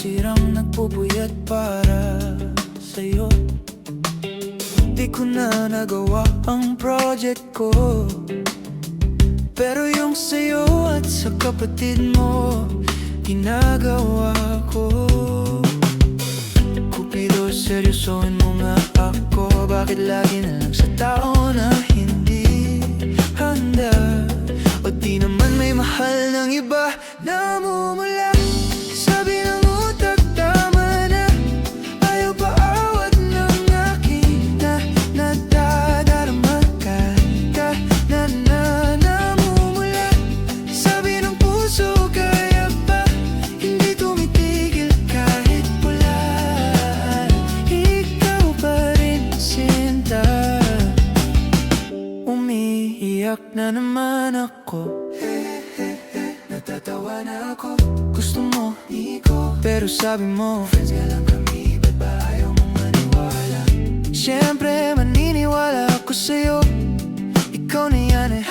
pusirang nagpupuyat para sa'yo. Di ko na nagawa ang project ko, pero yung sa'yo at sa kapatid mo ginagawa ko. Cupido, seryosohin mo nga ako. Bakit lagi na lang sa tao na hindi handa? O di naman may mahal ng iba namumula? Sabi ng utak tama na, ayaw pa awat ng aking nadadarama ka namumula. Sabi ng puso kaya pa hindi tumitigil kahit pulaan. Ikaw pa rin sinta. Umiiyak na naman ako, natatawa na ako. Gusto mo, di ko, pero sabi mo friends nga lang kami, ba't ba ayaw mong maniwala? Siyempre maniniwala ako sa'yo, ikaw na yan eh.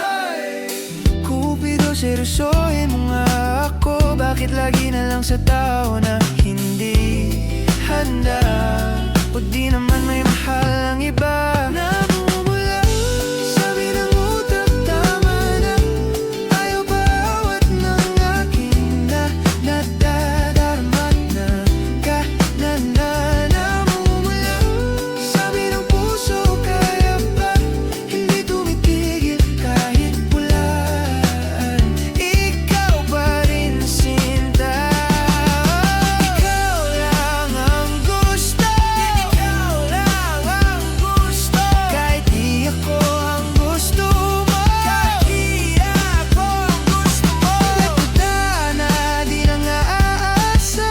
Cupido, seryosohin mo nga ako. Bakit lagi na lang sa tao na hindi handa? O di naman may mahal ang iba namumula? Sabi ng utak tama na, ayaw pa awat ng aking nadadarama namumula. Sabi ng puso kaya pa hindi tumitigil kahit pulaan. Ikaw pa rin sinta. Ikaw lang ang gusto, ikaw lang ang gusto. Kahit di ako ang gusto mo, kahit di ako ang gusto mo. Nagtanda na di na nga aasa,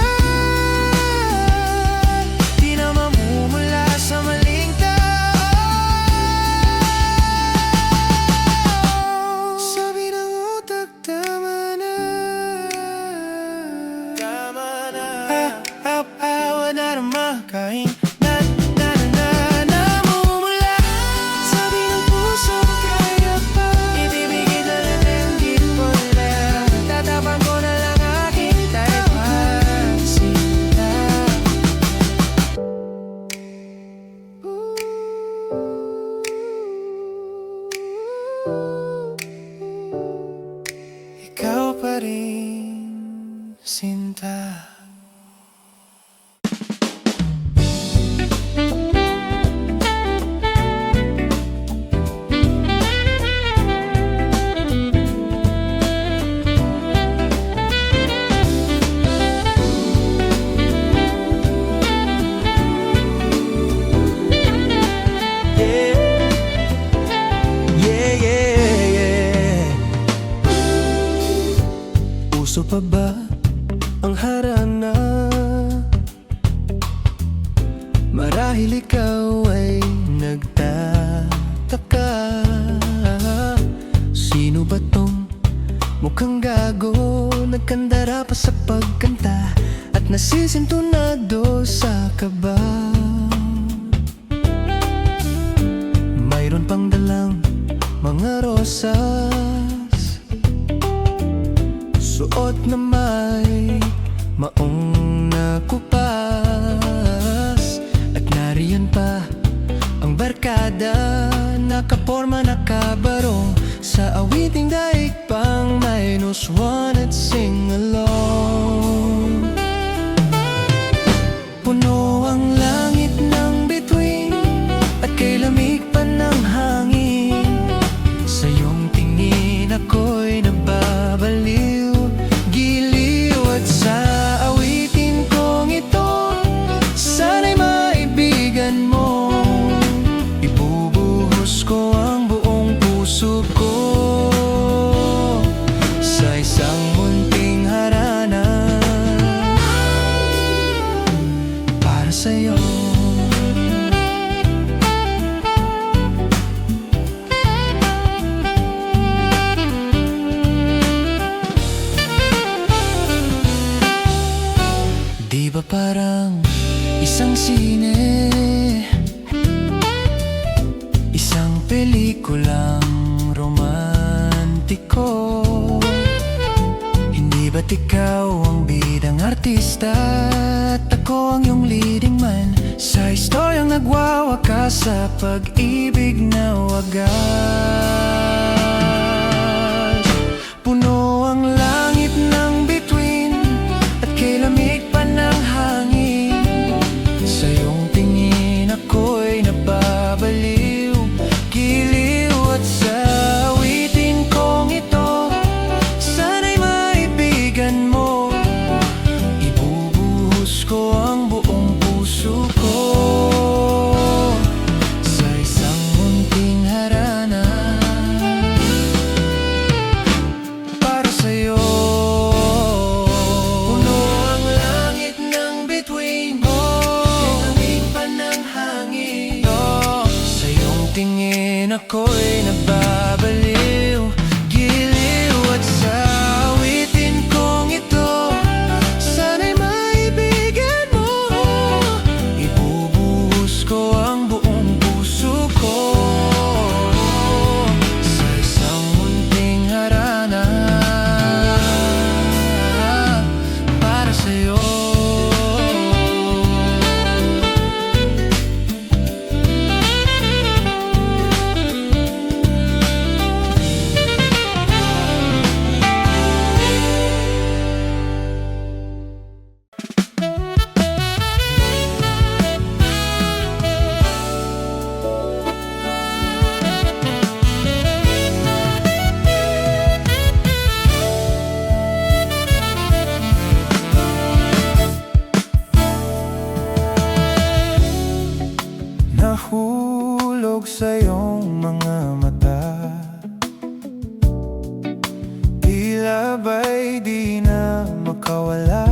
di na mamumula sa maling tao. Sabi ng utak tama na, tama na. Awa na naman kahit namumula. Sabi ng puso kaya pa ibibigay na lang din ko lang. Tatapang ko na lang aking taypan sinta. Ikaw pa rin sinta. Uso pa ba ang harana? Marahil ikaw ay nagtataka, sino ba tong mukhang gago? Nagkandara pa sa pagkanta at nasisintunado sa kaba. Mayroon pang dalang mga rosas, suot na may maong nakupas. At nariyan pa ang barkada, nakaporma, nakabarong sa awiting daig pang -1 at sing along. Puno ang langit ng bituin at kay lamig pa ng hangin. Sa iyong tingin ako'y nababaliw, giliw. At sa awitin kong ito, sana'y maibigan mo. Ibubuhos ko ang buong puso ko sa isang munting harana para sa'yo. Di ba parang isang sine, isang pelikulang romantiko? Hindi ba't ikaw ang bidang artista at ako ang iyong leading man sa istoryang nagwawakas sa pag-ibig na wagas. Puno ang langit ng bituin at kay lamig pa ng hangin. Sa iyong tingin ako'y nababaliw, giliw at sa awitin kong ito, sana'y maibigan mo. Ibubuhos ko ang buong puso ko sa isang munting harana para sa'yo. Puno ang langit ng bituin, kay lamig pa ng hangin. Sa iyong tingin ako'y nababaliw, giliw at sa awitin kong ito, sana'y maibigan mo. Ibubuhos ko ang buong puso ko sa isang munting harana para sa'yo. Nahulog sa iyong mga mata, tila ba'y di na makawala.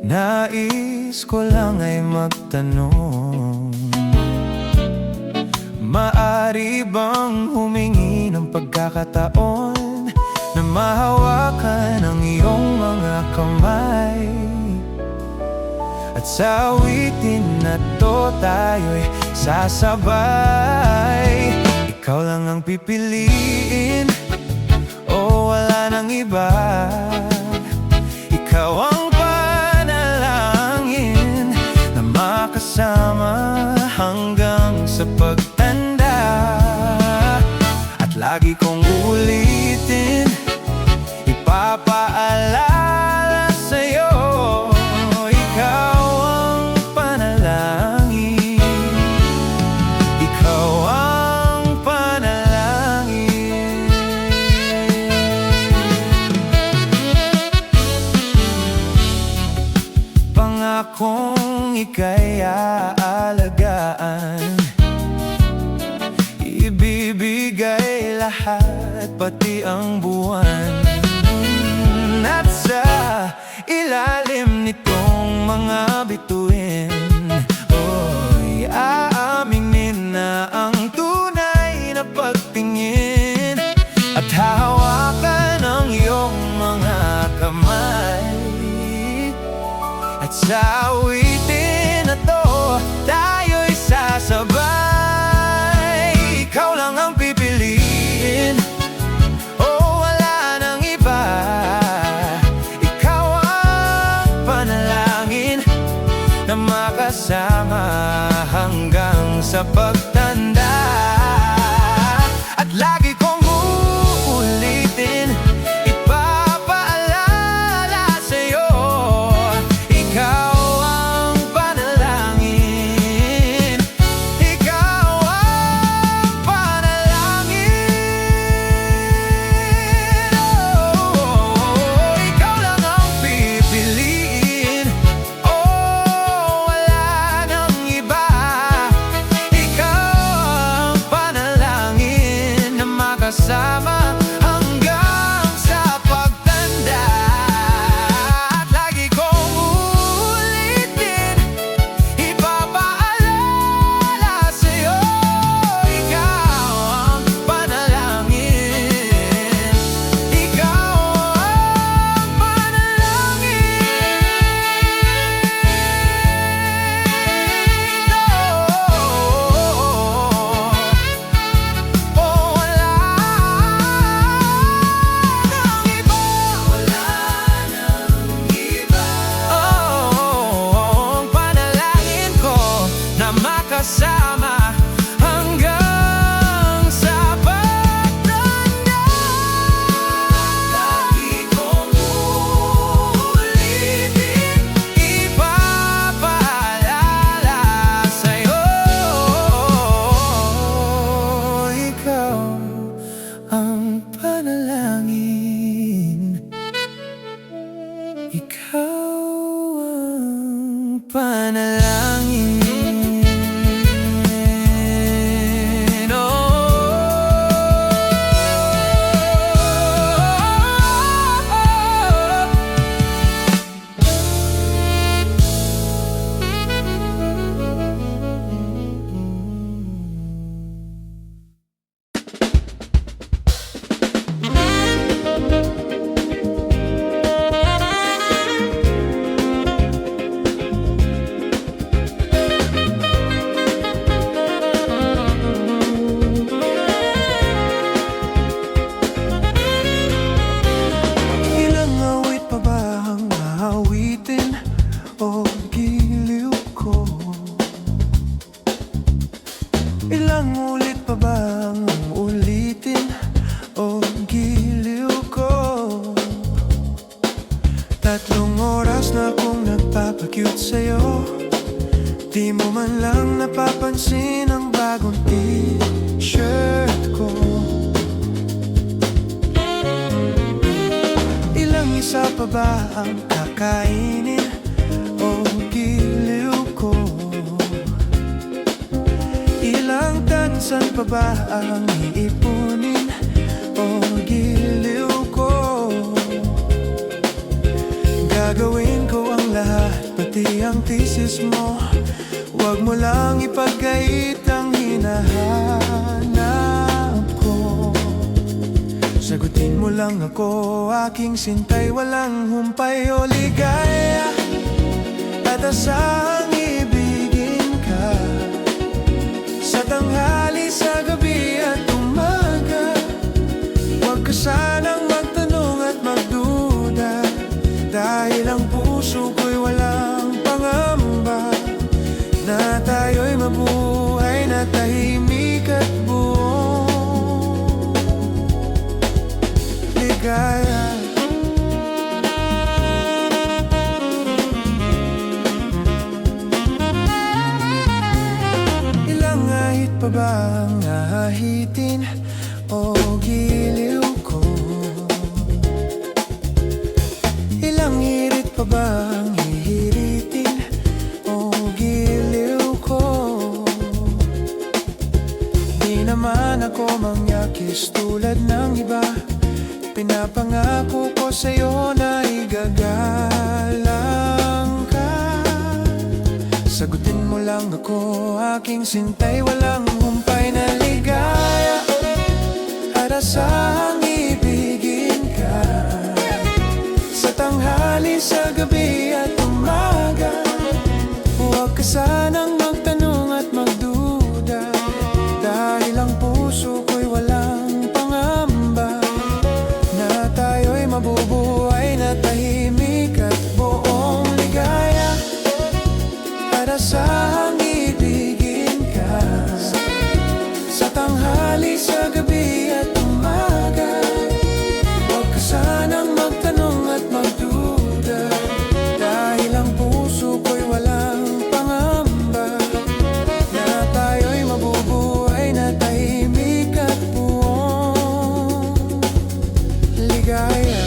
Nais ko lang ay magtanong, maari bang humingi ng pagkakataon na mahawakan ang iyong mga kamay? At sa awitin na to tayo'y sasabay. Ikaw lang ang pipiliin, o wala nang iba. Ikaw ang panalangin na makasama hanggang sa pagtanda. At lagi kong ulitin, ipapaalala sa'yo, ikaw ang panalangin. Ikaw ang panalangin. Pangakong ika'y aalagaan, ibibigay lahat pati ang buwan. At sa ilalim nitong mga bituin, oy, aaminin na ang tunay na pagtingin at hahawakan ang iyong mga kamay. At sa awitin na to tayo'y sasabay. Ikaw lang ang pipiliin, o wala nang iba. Ikaw ang panalangin na makasama hanggang sa pagtanda. At lagi kong uulitin, ipapaalala sa'yo, ikaw ang panalangin. Ikaw ang panalangin. Oh, ikaw lang ang pipiliin, oh, wala nang iba. Ikaw panalangin. Ikaw ang panalangin. Ilang ulit pa bang ulitin o giliw ko? 3 oras na akong nagpapakyut sa'yo, di mo man lang napapansin ang bagong t-shirt ko. Ilang isa pa ba ang kakainin o giliw ko? Ilang tansan pa ba ang iipunin o giliw ko? Gagawin ko ang lahat, pati ang thesis mo. Huwag mo lang ipagkait ang hinahanap ko. Sagutin mo lang ako, aking sintay, walang humpay o ligaya, at asahang ibigin ka. Sa tanghali, sa gabi at umaga, huwag ka sanang magtanong at magduda, dahil ang puso ko'y walang pangamba na tayo'y mabuhay na tahimik at buong ligaya. Pa ba ang ahitin o giliw ko? Ilang hirit pa ba ang hihiritin o giliw ko? Di naman ako mangyakis tulad ng iba, pinapangako ko sa'yo na igagalang ka. Sagutin mo lang ako, aking sintay, walang humpay na ligaya, at asahang ibigin ka. Sa tanghali, sa gabi at umaga, huwag ka sanang magtanong at magduda, dahil ang puso ko'y walang pangamba na tayo'y mabubuhay na tahimik at buong ligaya. Asahang ibigin ka. Sa tanghali, sa gabi at umaga, huwag ka sanang magtanong at magduda, dahil ang puso ko'y walang pangamba na tayo'y mabubuhay na tahimik at buong ligaya.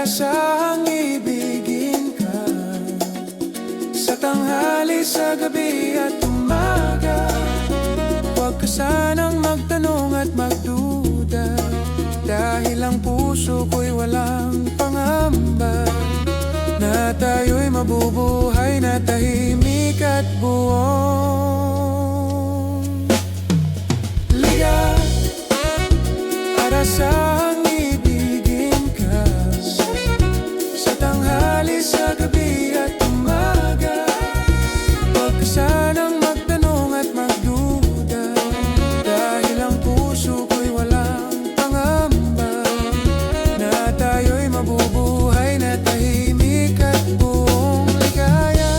Asahang ibigin ka. Sa tanghali, sa gabi at umaga, huwag ka sanang magtanong at magduda, dahil ang puso ko'y walang pangamba na tayo'y mabubuhay na tahimik at buong ligaya. At asahang ibigin ka. Sa tanghali, sa gabi at umaga, huwag ka sanang magtanong at magduda, dahil ang puso ko'y walang pangamba na tayo'y mabubuhay na tahimik at buong ligaya.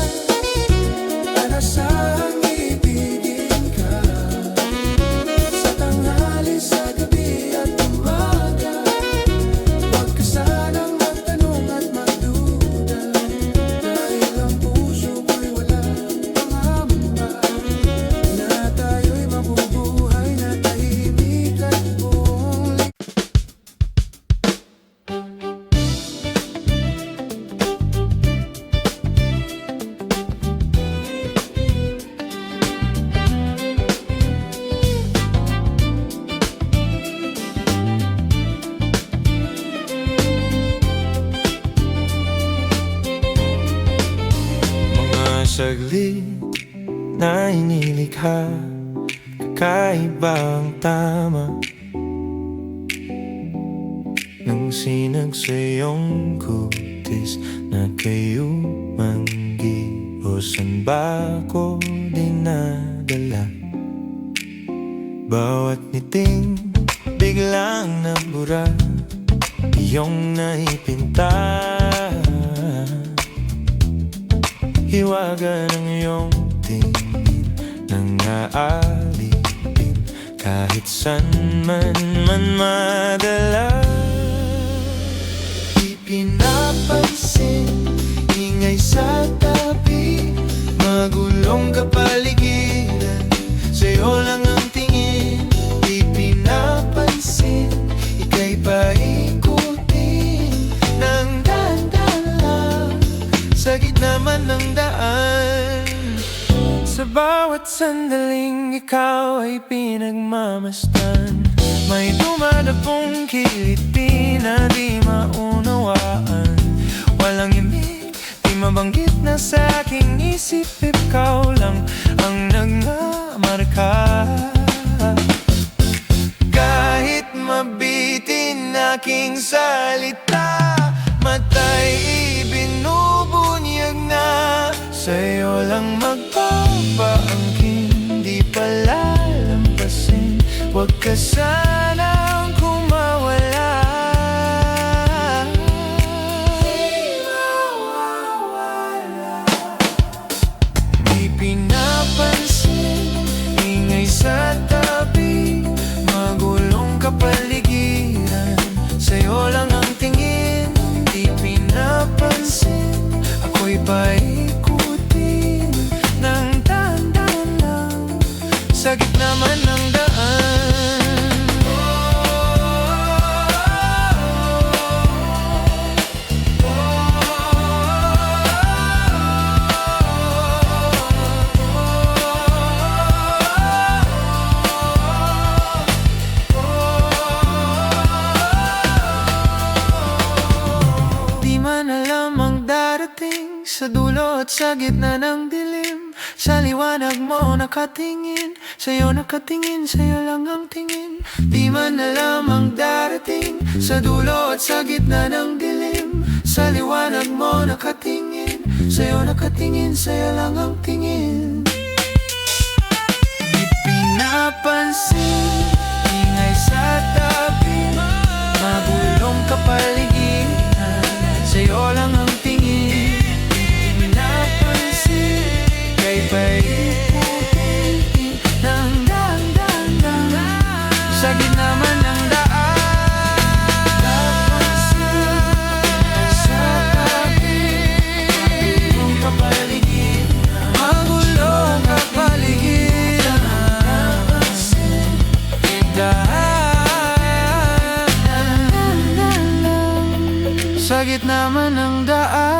higit na inilikha, kakaibang tama nang sinag sa iyong kutis na kayo manggi. O san ba ko dinadala? Bawat niting biglang nabura, iyong naipinta. Hiwaga ng iyong tingin nang aalipin, kahit san man madala. Di pinapansin, ingay sa tabi, magulong kapaligiran, sa'yo lang ang tingin. Di pinapansin, ika'y paikutin ng dahan-dahan lang, sa gitna man ng daan. Sa bawat sandaling ikaw ay pinagmamasdan, may dumadapong kiliti na di maunawaan. Walang imig, di mabanggit na sa aking isip, ikaw lang ang nagmamarka. Kahit mabitin aking salita, mata'y ibinubunyag na, sa'yo lang magpapaangkin, di palalampasin. Huwag ka sanang kumawala. Di pinapansin, ingay sa tabi, magulong kapaligiran, sa'yo lang ang tingin. Di pinapansin, ako'y paikutin ng dahan-dahan lang, sa gitna man ng daan. Sa dulo at sa gitna ng dilim, sa liwanag mo nakatingin, sa'yo nakatingin, sa'yo lang ang tingin. Di man alam ang darating, sa dulo at sa gitna ng dilim, sa liwanag mo nakatingin, sa'yo nakatingin, sa'yo lang ang tingin. Di pinapansin, ingay sa tabi, magulong kapaligiran, sa'yo lang ang tingin. Kay paikutin ng dahan-dahan lang, sa gitna man ng daan. Napansin sa tabi, magulong kapaligiran, magulong kapaligiran. Napansin, dahan-dahan lang, sa gitna man ng daan.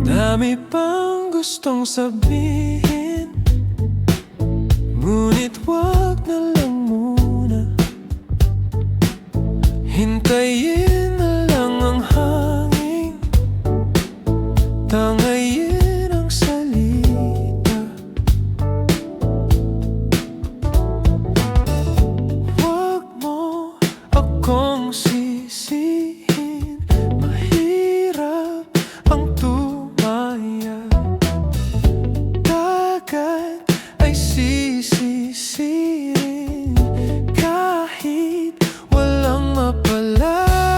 Dami pang gustong sabihin, ngunit wag na lang muna. Hintayin na lang ang hangin, tangayin ang salita. Wag mo akong sisihin, mahirap ang dagat ay sisisirin, kahit walang mapala.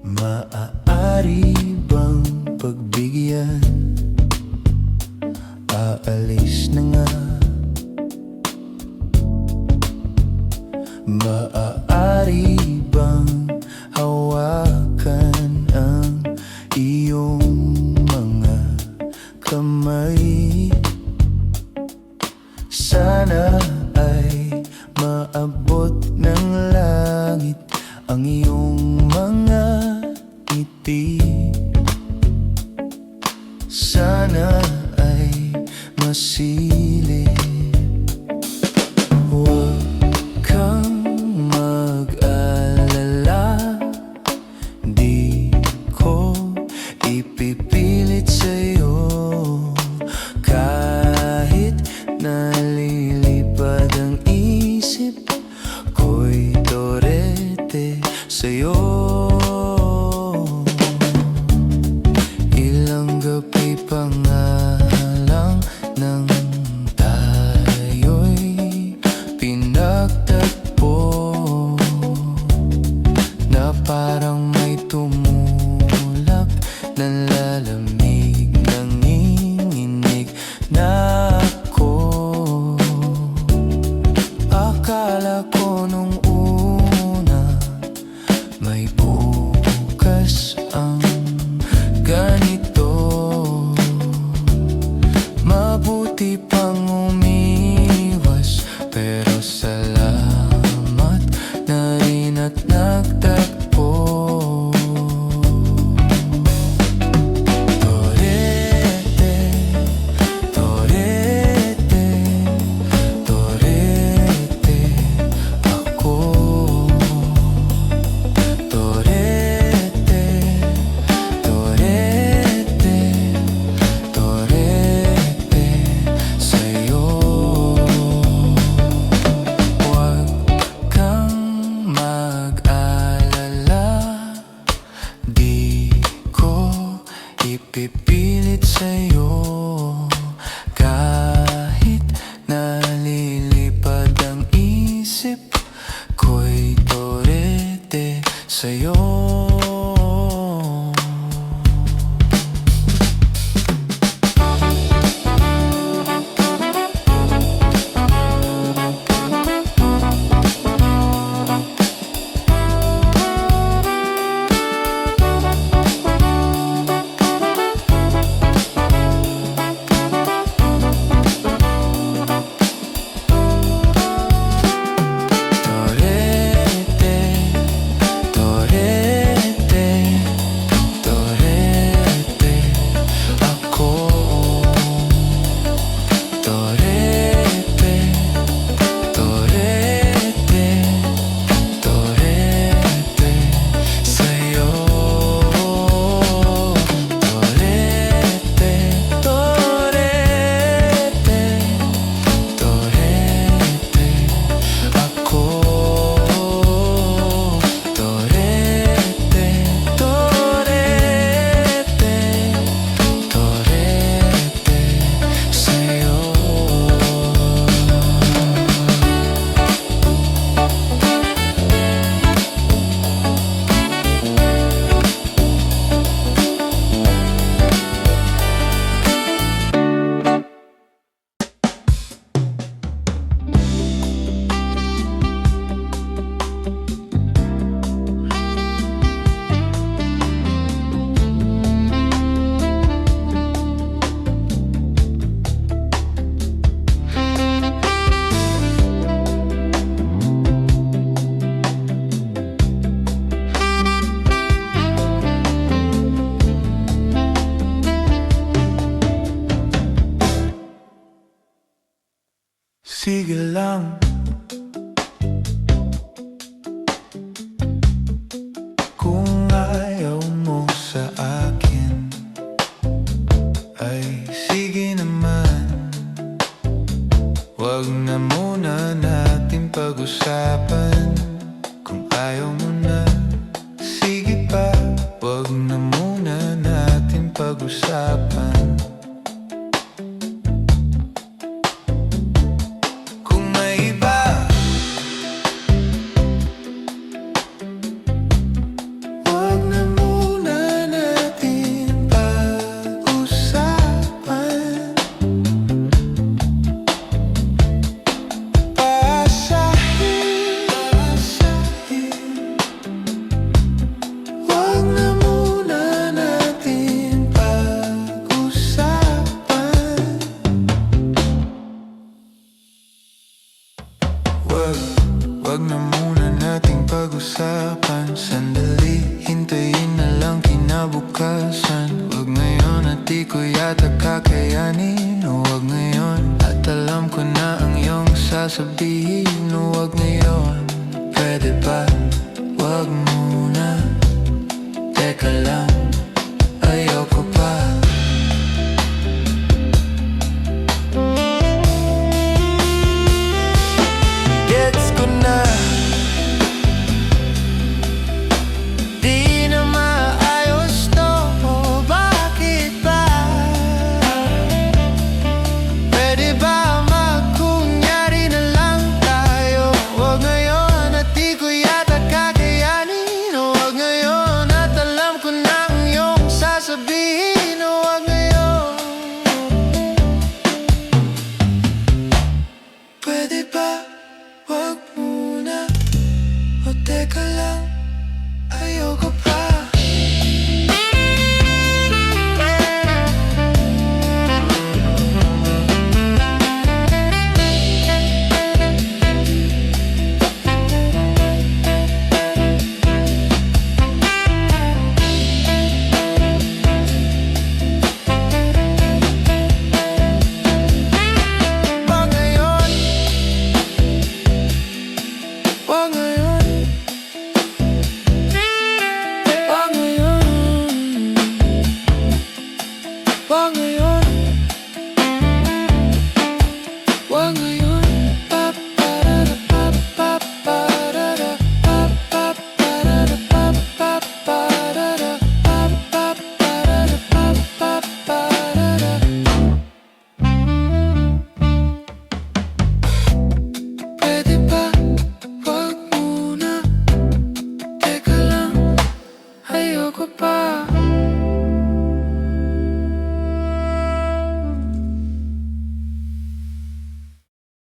Maaari bang pagbigyan? Aalis na nga. Maaari bang hawakan ang iyong mga kamay? Sana ay maabot ng langit ang iyong mga ngiti. Sana ay masilip. Huwag kang mag-alala, di ko ipipilit sa'yo. Kahit nalilipad ang isip ko'y torete sa'yo. Ilang gabi pa nga lang nang tayo'y pinagtagpo, na parang may tumulak na lalamig ng nginginig na ako. Akala ko nung una may bukas ang ganito. Mabuti pang umiwas, pero salamat na rin at nagtagpo. Torete, torete, torete ako. Torete, torete, torete sa'yo. Huwag kang mag-alala, di ko ipipilit sa'yo. Kahit nalilipad ang isip ko'y torete sa'yo. Sige lang, kung ayaw mo sa akin, ay sige naman. Wag na muna natin pag-usapan. Kung ayaw mo na, sige pa. Wag na muna natin pag-usapan. Wag na kinabukasan. Huwag ngayon at di ko yata kakayanin. Huwag ngayon at alam ko na ang iyong sasabihin. Huwag ngayon, pwede ba? Huwag muna, teka lang.